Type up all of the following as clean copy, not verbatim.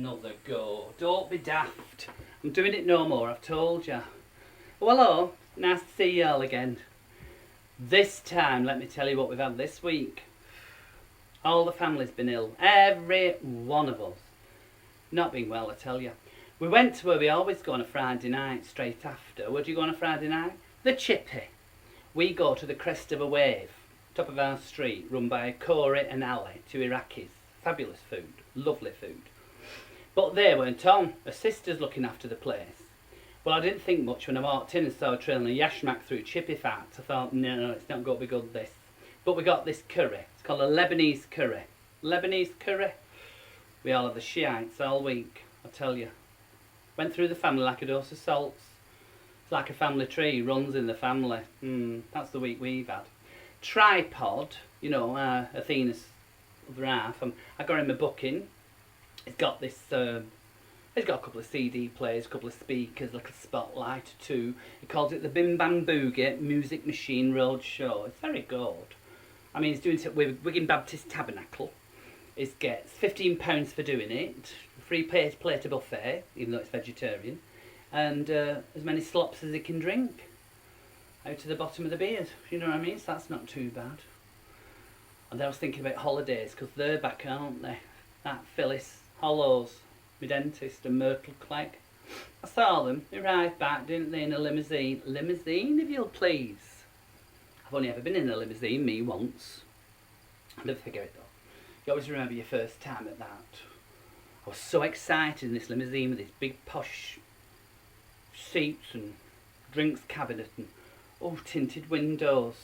another go. Don't be daft. I'm doing it no more, I've told you. Well, hello, nice to see you all again. This time, let me tell you what we've had this week. All the family's been ill. Every one of us. Not been well, I tell you. We went to where we always go on a Friday night, straight after. Where do you go on a Friday night? The Chippy. We go to the Crest of a Wave, top of our street, run by Corey and Ali, two Iraqis. Fabulous food, lovely food. But they weren't on. Her sister's looking after the place. Well, I didn't think much when I walked in and saw a trailing a yashmak through Chippy fat. I thought, no, it's not going to be good, this. But we got this curry. It's called a Lebanese curry. Lebanese curry. We all have the Shiites all week, I tell you. Went through the family like a dose of salts. It's like a family tree, runs in the family. That's the week we've had. Tripod, you know, Athena's other half. I got him a booking. It's got this, it's got a couple of CD players, a couple of speakers, like a spotlight or two. He calls it the Bim Bam Boogie Music Machine Road Show. It's very good. I mean, he's doing it with Wigan Baptist Tabernacle. It gets £15 for doing it. Free plate a buffet, even though it's vegetarian. And as many slops as he can drink. Out to the bottom of the beard. You know what I mean? So that's not too bad. And then I was thinking about holidays, because they're back, aren't they? That Phyllis Hollows, my dentist, and Myrtle Clegg. I saw them. They arrived back, didn't they, in a limousine. Limousine, if you'll please. I've only ever been in a limousine, me once. I'll never forget it though. You always remember your first time at that. I was so excited in this limousine with these big posh seats and drinks cabinet and tinted windows.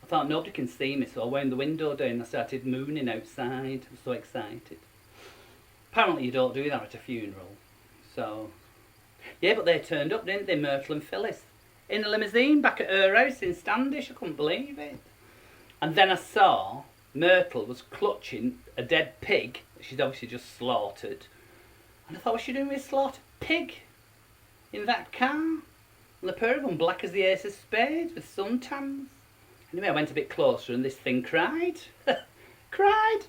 I thought nobody can see me, so I wound the window down and I started mooning outside. I was so excited. Apparently you don't do that at a funeral. So, yeah, but they turned up, didn't they, Myrtle and Phyllis? In a limousine back at her house in Standish. I couldn't believe it. And then I saw Myrtle was clutching a dead pig that she'd obviously just slaughtered. And I thought, what's she doing with a slaughtered pig in that car? And the pair of them black as the ace of spades with suntans. Anyway, I went a bit closer and this thing cried. Cried.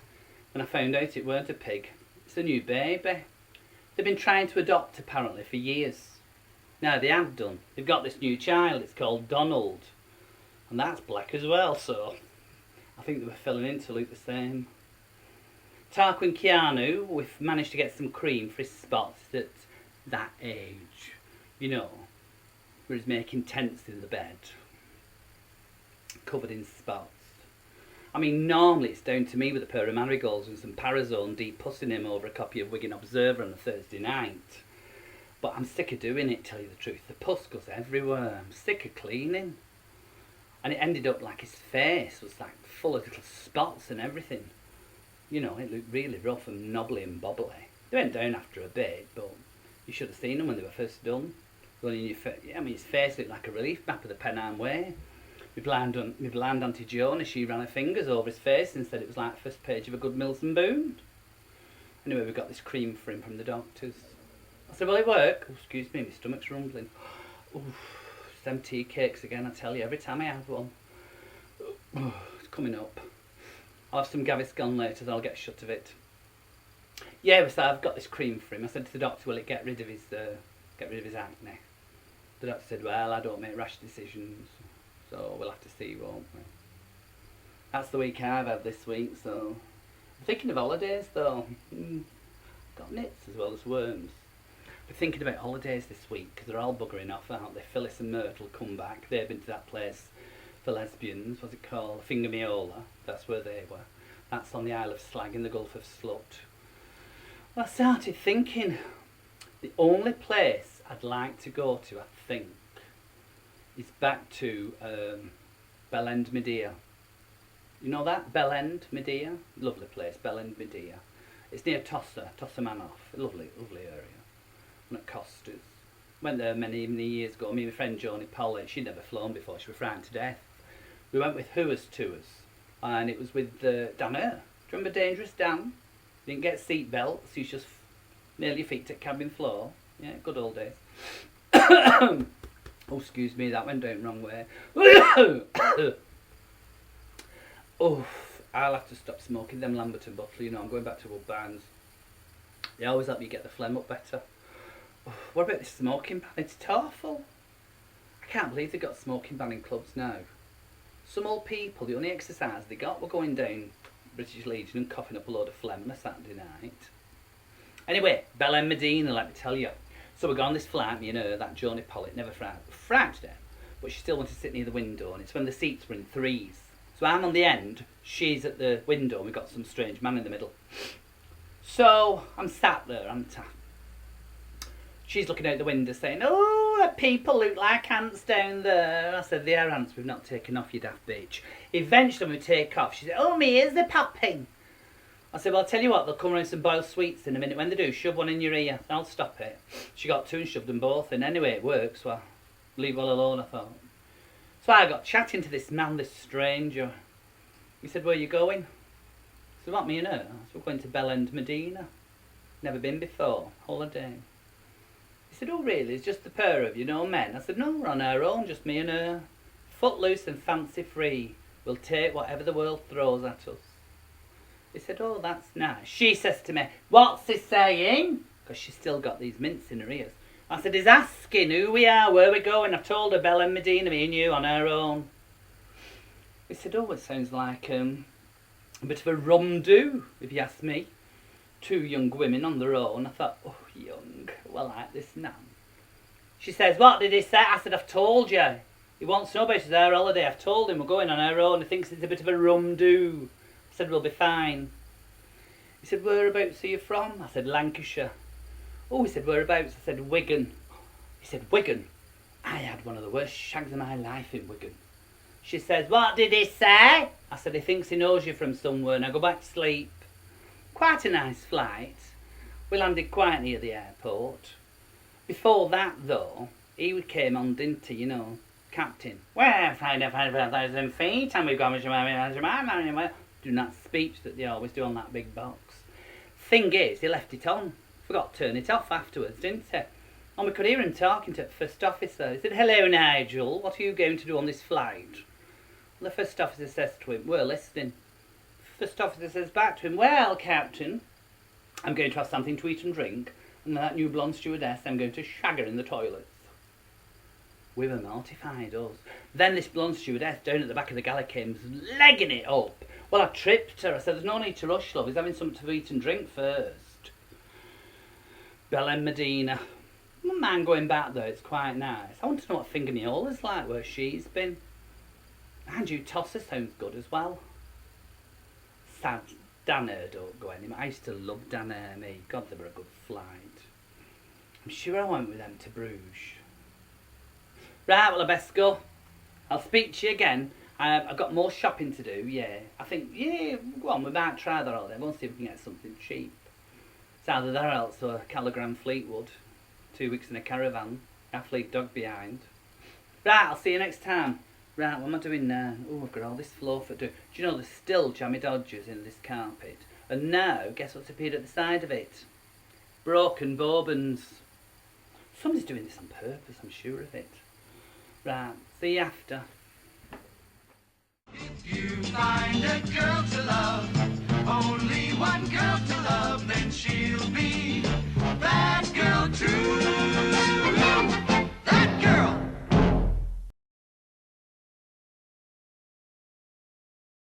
And I found out it weren't a pig. It's a new baby. They've been trying to adopt apparently for years. Now they have done. They've got this new child. It's called Donald. And that's black as well, so I think they were filling in to look the same. Tarquin Keanu, we've managed to get some cream for his spots at that age. You know, where he's making tents in the bed. Covered in spots. I mean, normally it's down to me with a pair of marigolds and some Parazone deep pussing him over a copy of Wigan Observer on a Thursday night. But I'm sick of doing it, tell you the truth. The pus goes everywhere. I'm sick of cleaning. And it ended up like his face was like full of little spots and everything. You know, it looked really rough and knobbly and bobbly. They went down after a bit, but you should have seen them when they were first done. I mean, his face looked like a relief map of the Pennine Way. My blind Auntie Joan, she ran her fingers over his face and said it was like the first page of a good Mills and Boone. Anyway, we got this cream for him from the doctors. I said, will it work? Oh, excuse me, my stomach's rumbling. Oof, them tea cakes again, I tell you, every time I have one. It's coming up. I'll have some Gaviscon later, then I'll get a shot of it. Yeah, so I've got this cream for him. I said to the doctor, will it get rid of his acne? The doctor said, well, I don't make rash decisions. So we'll have to see, won't we? That's the week I've had this week, so I'm thinking of holidays though. Got nits as well as worms. We're thinking about holidays this week because they're all buggering off, aren't they? Phyllis and Myrtle come back. They've been to that place for lesbians. What's it called? Fingermeola. That's where they were. That's on the Isle of Slag in the Gulf of Slut. Well, I started thinking the only place I'd like to go to, I think, is back to Bellend, Medea. You know that? Bellend, Medea? Lovely place, Bellend, Medea. It's near Tosser Manoff. Lovely, lovely area. And at Costas. Went there many years ago. Me and my friend Joni Pollitt, she'd never flown before, she was frightened to death. We went with Who's Tours, and it was with Dan Eyre. Do you remember Dangerous Dan? Didn't get seat belts, he's just nearly your feet to cabin floor. Yeah, good old days. Oh, excuse me, that went down the wrong way. Oh, I'll have to stop smoking them Lamberton bottle. You know, I'm going back to Woodbines. They always help you get the phlegm up better. Oh, what about this smoking ban? It's awful. I can't believe they've got smoking ban in clubs now. Some old people, the only exercise they got were going down British Legion and coughing up a load of phlegm on a Saturday night. Anyway, Bella and Medina, let me tell you. So we go on this flight, me and her, that Joni Pollitt, never frightened her, but she still wanted to sit near the window, and it's when the seats were in threes. So I'm on the end, she's at the window, and we've got some strange man in the middle. So I'm sat there, she's looking out the window saying, "Oh, the people look like ants down there." I said, "They are ants we've not taken off, you daft bitch." Eventually when we take off, she said, "Oh, me ears are popping." I said, "Well, I'll tell you what, they'll come around some boiled sweets in a minute. When they do, shove one in your ear. I'll stop it." She got two and shoved them both in. Anyway, it works, so I leave well alone, I thought. So I got chatting to this man, this stranger. He said, "Where are you going?" I said, "What, me and her?" I said, "We're going to Bella and Medina. Never been before. Holiday." He said, "Oh, really? It's just the pair of you, no men?" I said, "No, we're on our own, just me and her. Footloose and fancy free. We'll take whatever the world throws at us." He said, "Oh, that's nice." She says to me, "What's he saying?" Because she's still got these mints in her ears. I said, "He's asking who we are, where we're going. I've told her Bella and Medina, me and you, on our own." He said, "Oh, it sounds like a bit of a rum-do, if you ask me. Two young women on their own." I thought, "Oh, young, well, I like this now." She says, "What did he say?" I said, "I've told you. He wants to know about his our holiday. I've told him we're going on our own. He thinks it's a bit of a rum-do." I said, "We'll be fine." He said, "Whereabouts are you from?" I said, "Lancashire." "Oh," he said, "Whereabouts?" I said, "Wigan." He said, "Wigan?" I had one of the worst shags of my life in Wigan. She says, "What did he say?" I said, "He thinks he knows you from somewhere." And I go back to sleep. Quite a nice flight. We landed quite near the airport. Before that, though, he came on, didn't he, you know, captain. "We're flying up 5,000 feet and we've got do that speech that they always do on that big box. Thing is, he left it on. Forgot to turn it off afterwards, didn't he? And we could hear him talking to the first officer. He said, "Hello, Nigel, what are you going to do on this flight?" And the first officer says to him, "We're listening." First officer says back to him, "Well, Captain, I'm going to have something to eat and drink, and that new blonde stewardess, I'm going to shag her in the toilets." We were mortified, us. Then this blonde stewardess down at the back of the galley came legging it up. Well, I tripped her. I said, "There's no need to rush, love. He's having something to eat and drink first." Bella and Medina. I wouldn't mind going back there, it's quite nice. I want to know what Fingernaola's like, where she's been. And you Tosser sounds good as well. Sad, Danair don't go anymore. I used to love Danair, me. God, they were a good flight. I'm sure I went with them to Bruges. Right, well, I best go. I'll speak to you again. I've got more shopping to do, yeah. I think, yeah, go on, we might try that all day. We'll see if we can get something cheap. It's either that or else or Callaghan Fleetwood. 2 weeks in a caravan. Athlete dog behind. Right, I'll see you next time. Right, what am I doing now? Oh, I've got all this floor for do. Do you know there's still jammy dodgers in this carpet? And now, guess what's appeared at the side of it? Broken bobbins. Somebody's doing this on purpose, I'm sure of it. Right, see you after. If you find a girl to love, only one girl to love, then she'll be that girl too.